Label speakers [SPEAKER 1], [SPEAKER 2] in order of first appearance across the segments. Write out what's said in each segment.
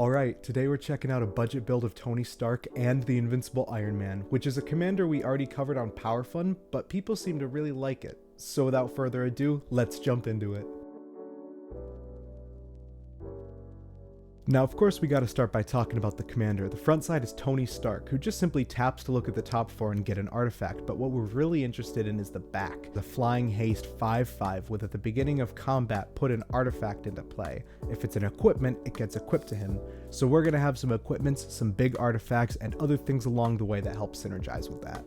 [SPEAKER 1] Alright, today we're checking out a budget build of Tony Stark and the Invincible Iron Man, which is a commander we already covered on Power Fun, but people seem to really like it. So without further ado, let's jump into it. Now of course we gotta start by talking about the commander. The front side is Tony Stark, who just simply taps to look at the top 4 and get an artifact, but what we're really interested in is the back. The Flying Haste 5/5 with at the beginning of combat put an artifact into play. If it's an equipment, it gets equipped to him. So we're gonna have some equipments, some big artifacts, and other things along the way that help synergize with that.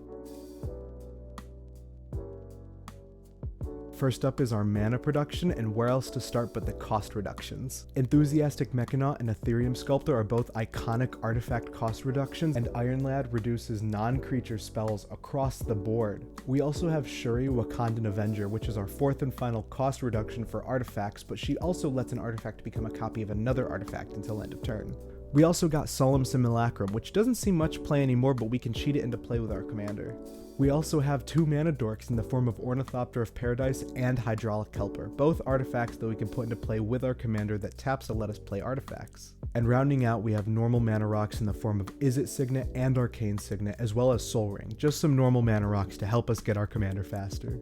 [SPEAKER 1] First up is our mana production, and where else to start but the cost reductions. Enthusiastic Mechanaut and Ethereum Sculptor are both iconic artifact cost reductions, and Iron Lad reduces non-creature spells across the board. We also have Shuri Wakandan Avenger, which is our 4th and final cost reduction for artifacts, but she also lets an artifact become a copy of another artifact until end of turn. We also got Solemn Simulacrum, which doesn't see much play anymore, but we can cheat it into play with our commander. We also have 2 mana dorks in the form of Ornithopter of Paradise and Hydraulic Helper, both artifacts that we can put into play with our commander that taps to let us play artifacts. And rounding out, we have normal mana rocks in the form of Izzet Signet and Arcane Signet, as well as Soul Ring, just some normal mana rocks to help us get our commander faster.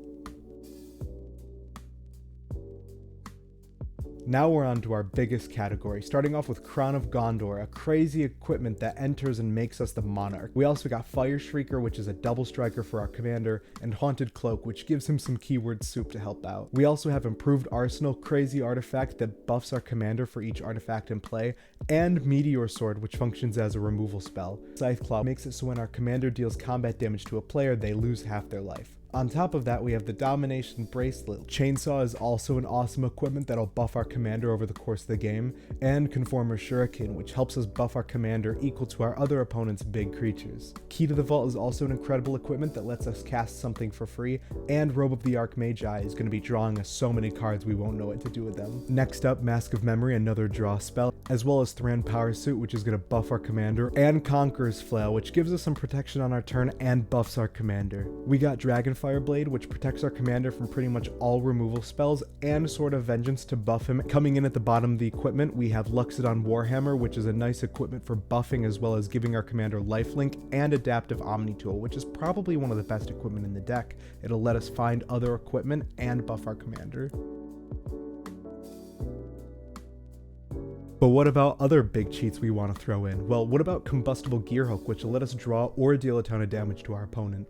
[SPEAKER 1] Now we're on to our biggest category, starting off with Crown of Gondor, a crazy equipment that enters and makes us the Monarch. We also got Fire Shrieker, which is a double striker for our commander, and Haunted Cloak, which gives him some keyword soup to help out. We also have Improved Arsenal, crazy artifact that buffs our commander for each artifact in play, and Meteor Sword, which functions as a removal spell. Scythe Claw makes it so when our commander deals combat damage to a player, they lose half their life. On top of that, we have the Domination Bracelet. Chainsaw is also an awesome equipment that'll buff our commander over the course of the game, and Conformer Shuriken, which helps us buff our commander equal to our other opponent's big creatures. Key to the Vault is also an incredible equipment that lets us cast something for free, and Robe of the Archmagi is going to be drawing us so many cards we won't know what to do with them. Next up, Mask of Memory, another draw spell, as well as Thran Power Suit, which is going to buff our commander, and Conqueror's Flail, which gives us some protection on our turn and buffs our commander. We got Dragonfire Blade, which protects our commander from pretty much all removal spells, and Sword of Vengeance to buff him. Coming in at the bottom of the equipment, we have Luxodon Warhammer, which is a nice equipment for buffing as well as giving our commander lifelink, and Adaptive Omni Tool, which is probably one of the best equipment in the deck. It'll let us find other equipment and buff our commander. But what about other big cheats we want to throw in? Well, what about Combustible Gearhook, which will let us draw or deal a ton of damage to our opponent?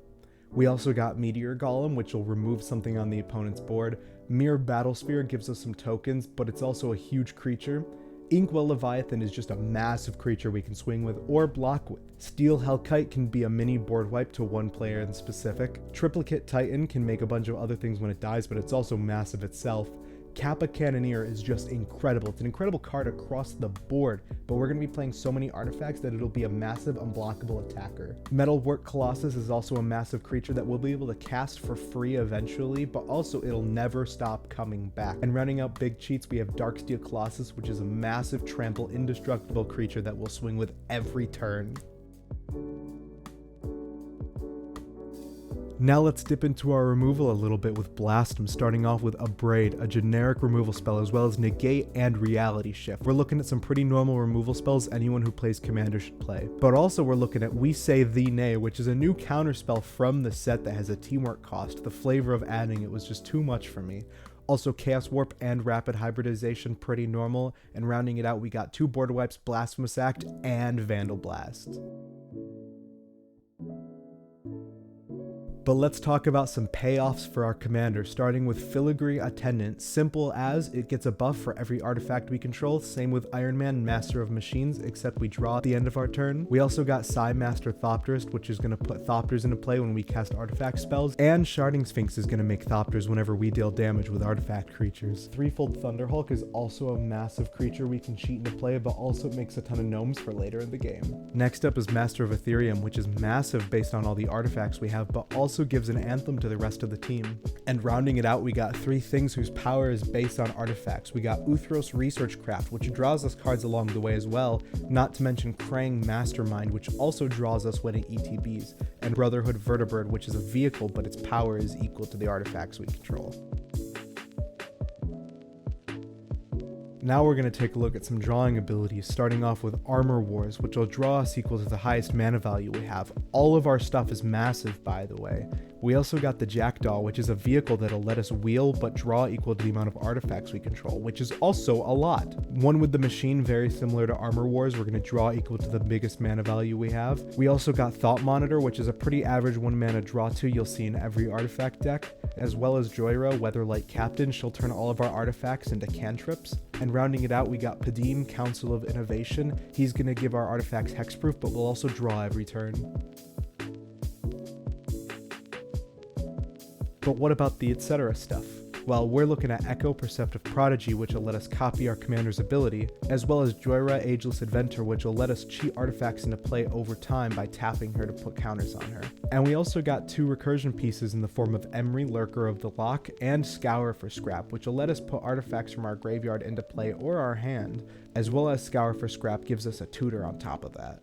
[SPEAKER 1] We also got Meteor Golem, which will remove something on the opponent's board. Mirror Battlesphere gives us some tokens, but it's also a huge creature. Inkwell Leviathan is just a massive creature we can swing with or block with. Steel Hellkite can be a mini board wipe to one player in specific. Triplicate Titan can make a bunch of other things when it dies, but it's also massive itself. Kappa Cannoneer is just incredible. It's an incredible card across the board, but we're going to be playing so many artifacts that it'll be a massive unblockable attacker. Metalwork Colossus is also a massive creature that we'll be able to cast for free eventually, but also it'll never stop coming back. And rounding out big cheats, we have Darksteel Colossus, which is a massive trample indestructible creature that will swing with every turn. Now let's dip into our removal a little bit with Blastum, starting off with Abrade, a generic removal spell, as well as Negate and Reality Shift. We're looking at some pretty normal removal spells anyone who plays Commander should play. But also we're looking at We Say Thee Nay, which is a new counterspell from the set that has a teamwork cost. The flavor of adding it was just too much for me. Also Chaos Warp and Rapid Hybridization, pretty normal. And rounding it out, we got 2 Board Wipes, Blasphemous Act, and Vandal Blast. But let's talk about some payoffs for our commander, starting with Filigree Attendant. Simple as it gets a buff for every artifact we control, same with Iron Man Master of Machines, except we draw at the end of our turn. We also got Psy Master Thopterist, which is going to put Thopters into play when we cast artifact spells, and Sharding Sphinx is going to make Thopters whenever we deal damage with artifact creatures. Threefold Thunderhulk is also a massive creature we can cheat into play, but also it makes a ton of gnomes for later in the game. Next up is Master of Ethereum, which is massive based on all the artifacts we have, but also gives an anthem to the rest of the team. And rounding it out, we got 3 things whose power is based on artifacts. We got Uthros Research Craft, which draws us cards along the way as well, not to mention Krang Mastermind, which also draws us when it ETBs, and Brotherhood Vertibird, which is a vehicle, but its power is equal to the artifacts we control. Now we're going to take a look at some drawing abilities, starting off with Armor Wars, which will draw us equal to the highest mana value we have. All of our stuff is massive, by the way. We also got the Jackdaw, which is a vehicle that'll let us wheel but draw equal to the amount of artifacts we control, which is also a lot. One with the machine, very similar to Armor Wars, we're going to draw equal to the biggest mana value we have. We also got Thought Monitor, which is a pretty average 1 mana draw 2 you'll see in every artifact deck, as well as Joyra, Weatherlight Captain. She'll turn all of our artifacts into cantrips. And rounding it out, we got Padim, Council of Innovation. He's going to give our artifacts hexproof, but we'll also draw every turn. But what about the Etcetera stuff? Well, we're looking at Echo, Perceptive Prodigy, which will let us copy our commander's ability, as well as Joyra, Ageless Inventor, which will let us cheat artifacts into play over time by tapping her to put counters on her. And we also got 2 recursion pieces in the form of Emery, Lurker of the Lock, and Scour for Scrap, which will let us put artifacts from our graveyard into play or our hand, as well as Scour for Scrap gives us a tutor on top of that.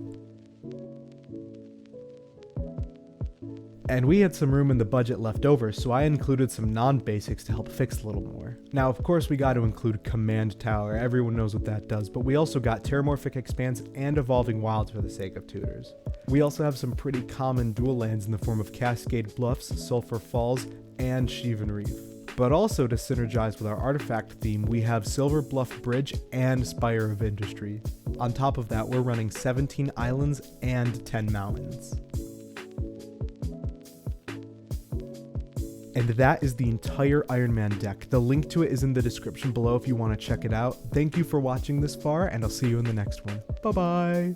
[SPEAKER 1] And we had some room in the budget left over, so I included some non-basics to help fix a little more. Now, of course, we got to include Command Tower, everyone knows what that does, but we also got Terramorphic Expanse and Evolving Wilds for the sake of tutors. We also have some pretty common dual lands in the form of Cascade Bluffs, Sulphur Falls, and Sheevan Reef. But also to synergize with our artifact theme, we have Silver Bluff Bridge and Spire of Industry. On top of that, we're running 17 islands and 10 mountains. And that is the entire Iron Man deck. The link to it is in the description below if you want to check it out. Thank you for watching this far, and I'll see you in the next one. Bye-bye!